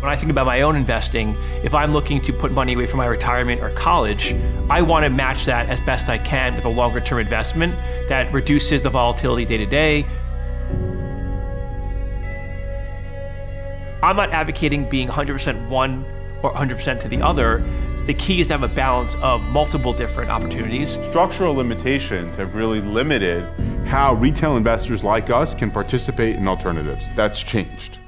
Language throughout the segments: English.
When I think about my own investing, if I'm looking to put money away for my retirement or college, I want to match that as best I can with a longer term investment that reduces the volatility day to day. I'm not advocating being 100% one or 100% to the other. The key is to have a balance of multiple different opportunities. Structural limitations have really limited how retail investors like us can participate in alternatives. That's changed.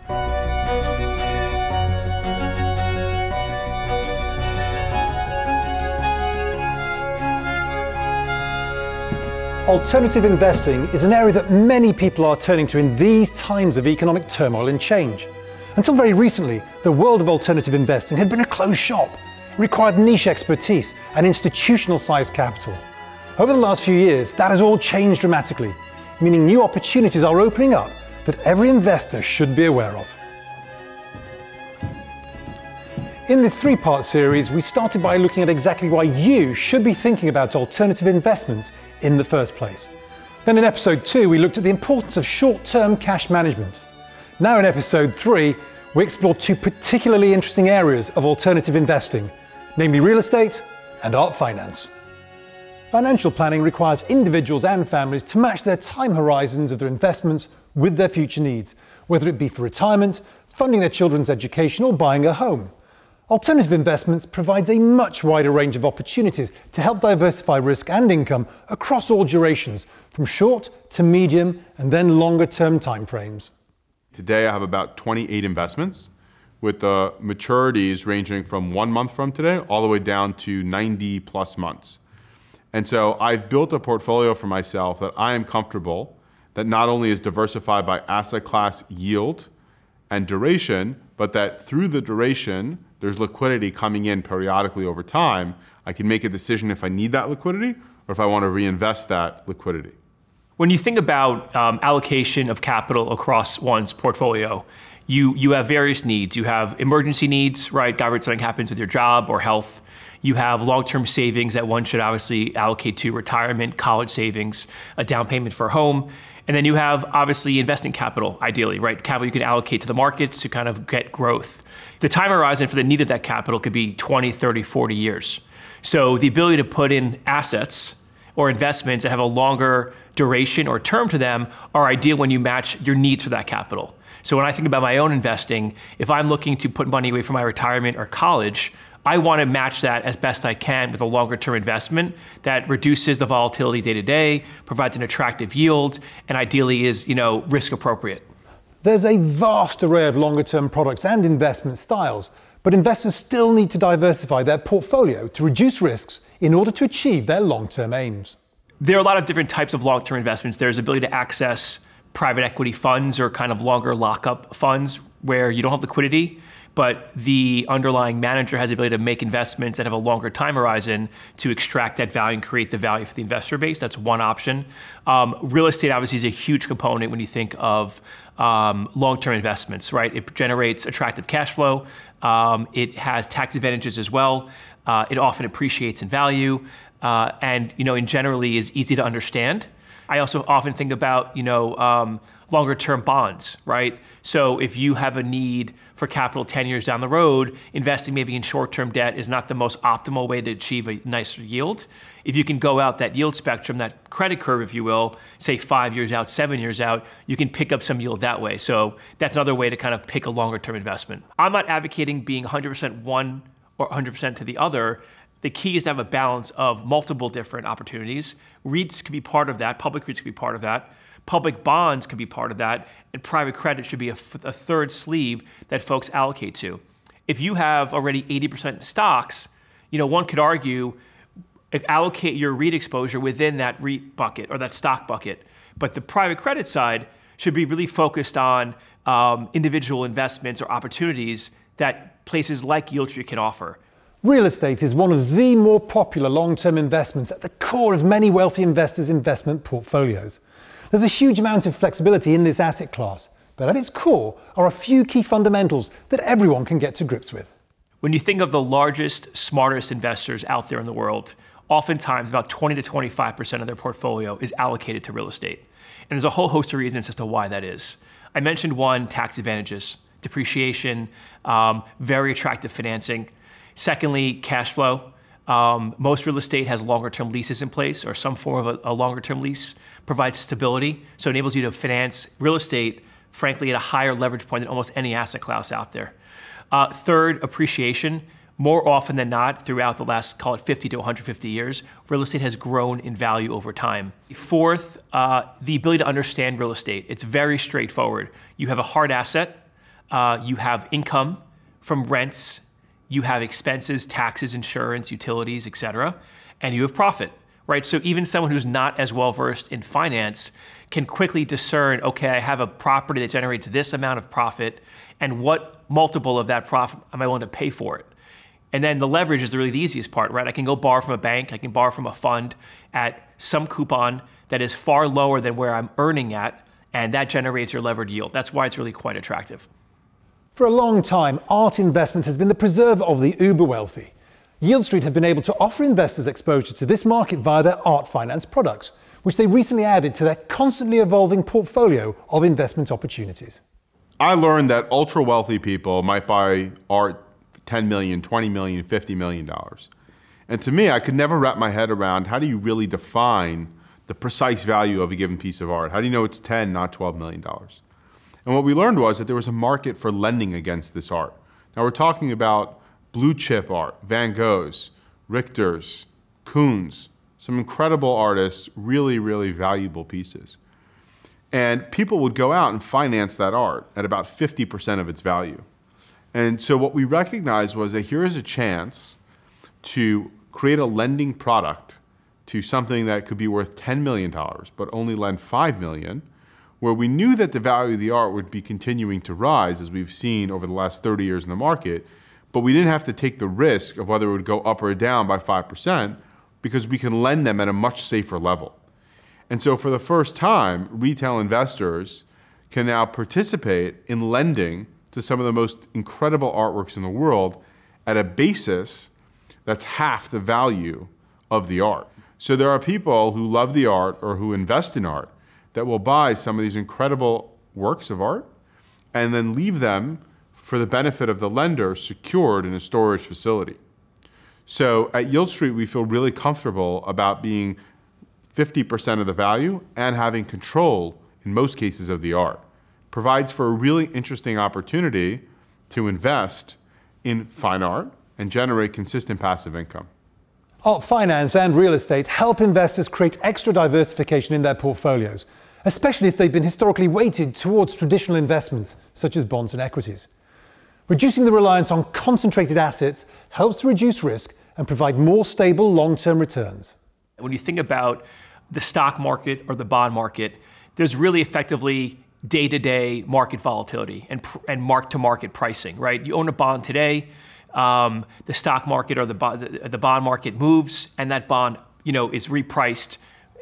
Alternative investing is an area that many people are turning to in these times of economic turmoil and change. Until very recently, the world of alternative investing had been a closed shop. It required niche expertise and institutional-sized capital. Over the last few years, that has all changed dramatically, meaning new opportunities are opening up that every investor should be aware of. In this three-part series, we started by looking at exactly why you should be thinking about alternative investments in the first place. Then in episode 2, we looked at the importance of short-term cash management. Now in episode 3, we explore two particularly interesting areas of alternative investing, namely real estate and art finance. Financial planning requires individuals and families to match their time horizons of their investments with their future needs, whether it be for retirement, funding their children's education, or buying a home. Alternative investments provides a much wider range of opportunities to help diversify risk and income across all durations, from short to medium and then longer term timeframes. Today I have about 28 investments with the maturities ranging from 1 month from today all the way down to 90 plus months. And so I've built a portfolio for myself that I am comfortable that not only is diversified by asset class, yield, and duration, but that through the duration, there's liquidity coming in periodically over time. I can make a decision if I need that liquidity or if I want to reinvest that liquidity. When you think about allocation of capital across one's portfolio, you have various needs. You have emergency needs, right? God forbid something happens with your job or health. You have long-term savings that one should obviously allocate to retirement, college savings, a down payment for a home. And then you have obviously investing capital, ideally, right? Capital you can allocate to the markets to kind of get growth. The time horizon for the need of that capital could be 20, 30, 40 years. So the ability to put in assets or investments that have a longer duration or term to them are ideal when you match your needs for that capital. So when I think about my own investing, if I'm looking to put money away for my retirement or college, I want to match that as best I can with a longer term investment that reduces the volatility day to day, provides an attractive yield, and ideally is, risk appropriate. There's a vast array of longer term products and investment styles, but investors still need to diversify their portfolio to reduce risks in order to achieve their long term aims. There are a lot of different types of long term investments. There's the ability to access private equity funds or kind of longer lockup funds where you don't have liquidity, but the underlying manager has the ability to make investments that have a longer time horizon to extract that value and create the value for the investor base. That's one option. Real estate obviously is a huge component when you think of long-term investments, right? It generates attractive cash flow. It has tax advantages as well. It often appreciates in value and, in generally is easy to understand. I also often think about, longer term bonds, right? So if you have a need for capital 10 years down the road, investing maybe in short-term debt is not the most optimal way to achieve a nicer yield. If you can go out that yield spectrum, that credit curve, if you will, say 5 years out, 7 years out, you can pick up some yield that way. So that's another way to kind of pick a longer-term investment. I'm not advocating being 100% one or 100% to the other. The key is to have a balance of multiple different opportunities. REITs could be part of that, public REITs could be part of that. Public bonds could be part of that, and private credit should be a third sleeve that folks allocate to. If you have already 80% stocks, one could argue allocate your REIT exposure within that REIT bucket or that stock bucket. But the private credit side should be really focused on individual investments or opportunities that places like Yieldstreet can offer. Real estate is one of the more popular long-term investments at the core of many wealthy investors' investment portfolios. There's a huge amount of flexibility in this asset class, but at its core are a few key fundamentals that everyone can get to grips with. When you think of the largest, smartest investors out there in the world, oftentimes about 20 to 25% of their portfolio is allocated to real estate. And there's a whole host of reasons as to why that is. I mentioned one, tax advantages. depreciation, very attractive financing. Secondly, cash flow. Most real estate has longer-term leases in place, or some form of a longer-term lease, provides stability, so it enables you to finance real estate, frankly, at a higher leverage point than almost any asset class out there. Third, appreciation. More often than not, throughout the last, call it 50 to 150 years, real estate has grown in value over time. Fourth, the ability to understand real estate. It's very straightforward. You have a hard asset, you have income from rents, you have expenses, taxes, insurance, utilities, et cetera, and you have profit, right? So even someone who's not as well-versed in finance can quickly discern, okay, I have a property that generates this amount of profit, and what multiple of that profit am I willing to pay for it? And then the leverage is really the easiest part, right? I can go borrow from a bank, I can borrow from a fund at some coupon that is far lower than where I'm earning at, and that generates your levered yield. That's why it's really quite attractive. For a long time, art investment has been the preserve of the uber wealthy. Yieldstreet have been able to offer investors exposure to this market via their art finance products, which they recently added to their constantly evolving portfolio of investment opportunities. I learned that ultra wealthy people might buy art for $10 million, $20 million, $50 million. And to me, I could never wrap my head around how do you really define the precise value of a given piece of art? How do you know it's 10, not $12 million? And what we learned was that there was a market for lending against this art. Now we're talking about blue chip art, Van Goghs, Richters, Koons, some incredible artists, really, really valuable pieces. And people would go out and finance that art at about 50% of its value. And so what we recognized was that here is a chance to create a lending product to something that could be worth $10 million, but only lend $5 million, where we knew that the value of the art would be continuing to rise, as we've seen over the last 30 years in the market, but we didn't have to take the risk of whether it would go up or down by 5%, because we can lend them at a much safer level. And so for the first time, retail investors can now participate in lending to some of the most incredible artworks in the world at a basis that's half the value of the art. So there are people who love the art or who invest in art that will buy some of these incredible works of art and then leave them for the benefit of the lender secured in a storage facility. So at Yieldstreet, we feel really comfortable about being 50% of the value and having control, in most cases, of the art. Provides for a really interesting opportunity to invest in fine art and generate consistent passive income. Art finance and real estate help investors create extra diversification in their portfolios, especially if they've been historically weighted towards traditional investments, such as bonds and equities. Reducing the reliance on concentrated assets helps to reduce risk and provide more stable long-term returns. When you think about the stock market or the bond market, there's really effectively day-to-day market volatility and mark-to-market pricing, right? You own a bond today, the stock market or the bond market moves, and that bond, is repriced,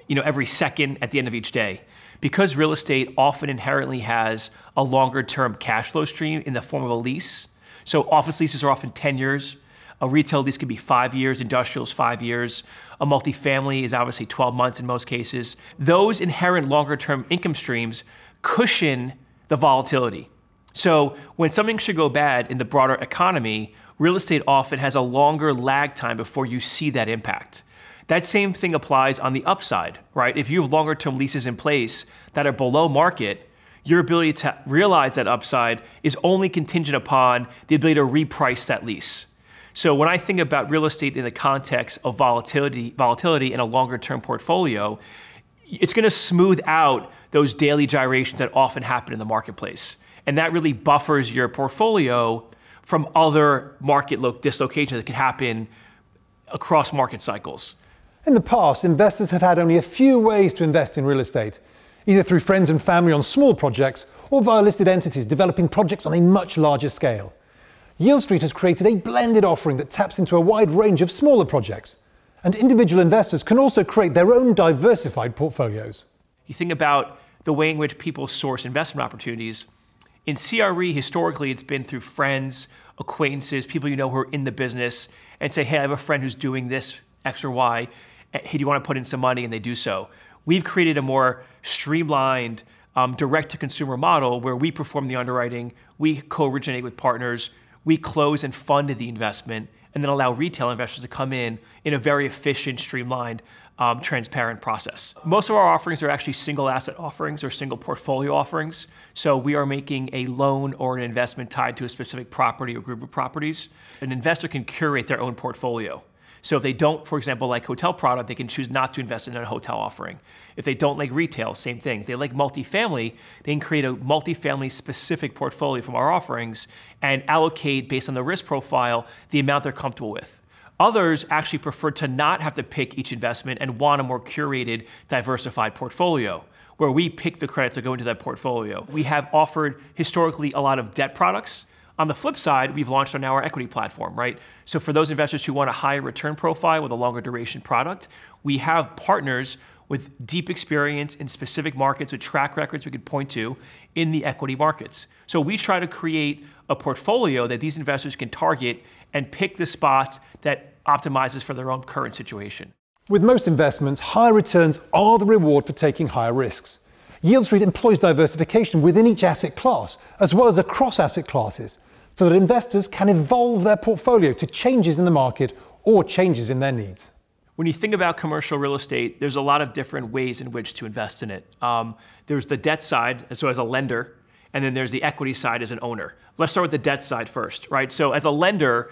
every second at the end of each day. Because real estate often inherently has a longer-term cash flow stream in the form of a lease, so office leases are often 10 years, a retail lease could be 5 years, industrial is 5 years, a multifamily is obviously 12 months in most cases. Those inherent longer-term income streams cushion the volatility. So when something should go bad in the broader economy, real estate often has a longer lag time before you see that impact. That same thing applies on the upside, right? If you have longer term leases in place that are below market, your ability to realize that upside is only contingent upon the ability to reprice that lease. So when I think about real estate in the context of volatility in a longer term portfolio, it's going to smooth out those daily gyrations that often happen in the marketplace. And that really buffers your portfolio from other market dislocations that can happen across market cycles. In the past, investors have had only a few ways to invest in real estate, either through friends and family on small projects or via listed entities developing projects on a much larger scale. Yieldstreet has created a blended offering that taps into a wide range of smaller projects, and individual investors can also create their own diversified portfolios. You think about the way in which people source investment opportunities. In CRE, historically, it's been through friends, acquaintances, people who are in the business, and say, hey, I have a friend who's doing this, X or Y. Hey, do you want to put in some money? And they do so. We've created a more streamlined direct-to-consumer model where we perform the underwriting, we co-originate with partners, we close and fund the investment, and then allow retail investors to come in a very efficient, streamlined, transparent process. Most of our offerings are actually single asset offerings or single portfolio offerings. So we are making a loan or an investment tied to a specific property or group of properties. An investor can curate their own portfolio. So if they don't, for example, like hotel product, they can choose not to invest in a hotel offering. If they don't like retail, same thing. If they like multifamily, they can create a multifamily specific portfolio from our offerings and allocate based on the risk profile the amount they're comfortable with. Others actually prefer to not have to pick each investment and want a more curated, diversified portfolio, where we pick the credits that go into that portfolio. We have offered historically a lot of debt products. On the flip side, we've launched on our equity platform, right? So for those investors who want a higher return profile with a longer duration product, we have partners with deep experience in specific markets with track records we could point to in the equity markets. So we try to create a portfolio that these investors can target and pick the spots that optimizes for their own current situation. With most investments, higher returns are the reward for taking higher risks. Yieldstreet employs diversification within each asset class, as well as across asset classes, so that investors can evolve their portfolio to changes in the market or changes in their needs. When you think about commercial real estate, there's a lot of different ways in which to invest in it. There's the debt side, so as a lender, and then there's the equity side as an owner. Let's start with the debt side first, right? So as a lender,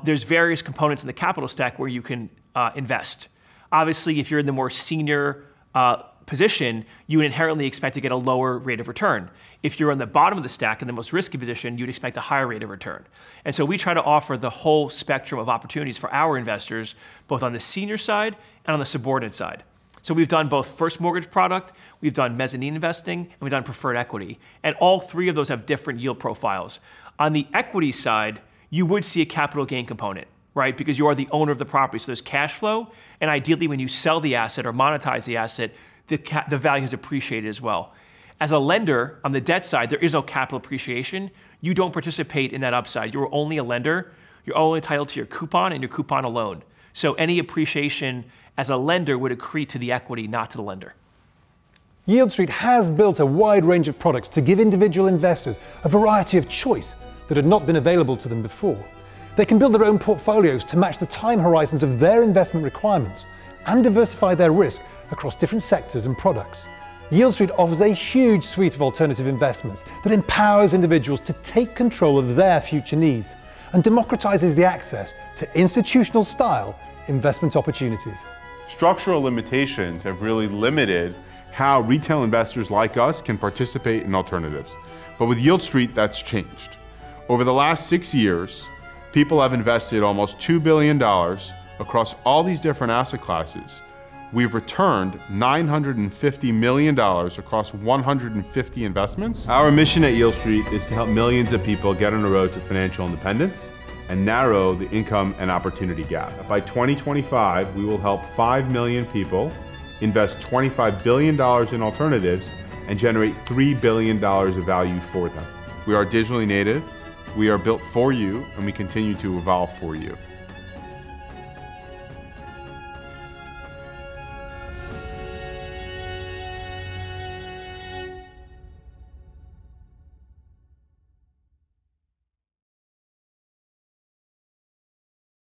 there's various components in the capital stack where you can invest. Obviously, if you're in the more senior position, you would inherently expect to get a lower rate of return. If you're on the bottom of the stack in the most risky position, you'd expect a higher rate of return. And so we try to offer the whole spectrum of opportunities for our investors, both on the senior side and on the subordinate side. So we've done both first mortgage product, we've done mezzanine investing, and we've done preferred equity. And all three of those have different yield profiles. On the equity side, you would see a capital gain component, right? Because you are the owner of the property, so there's cash flow, and ideally when you sell the asset or monetize the asset, the value is appreciated as well. As a lender, on the debt side, there is no capital appreciation. You don't participate in that upside. You're only a lender. You're only entitled to your coupon and your coupon alone. So any appreciation as a lender would accrete to the equity, not to the lender. Yieldstreet has built a wide range of products to give individual investors a variety of choice that had not been available to them before. They can build their own portfolios to match the time horizons of their investment requirements and diversify their risk across different sectors and products. Yieldstreet offers a huge suite of alternative investments that empowers individuals to take control of their future needs and democratizes the access to institutional-style investment opportunities. Structural limitations have really limited how retail investors like us can participate in alternatives. But with Yieldstreet, that's changed. Over the last 6 years, people have invested almost $2 billion across all these different asset classes. We've returned $950 million across 150 investments. Our mission at Yieldstreet is to help millions of people get on the road to financial independence and narrow the income and opportunity gap. By 2025, we will help 5 million people invest $25 billion in alternatives and generate $3 billion of value for them. We are digitally native, we are built for you, and we continue to evolve for you.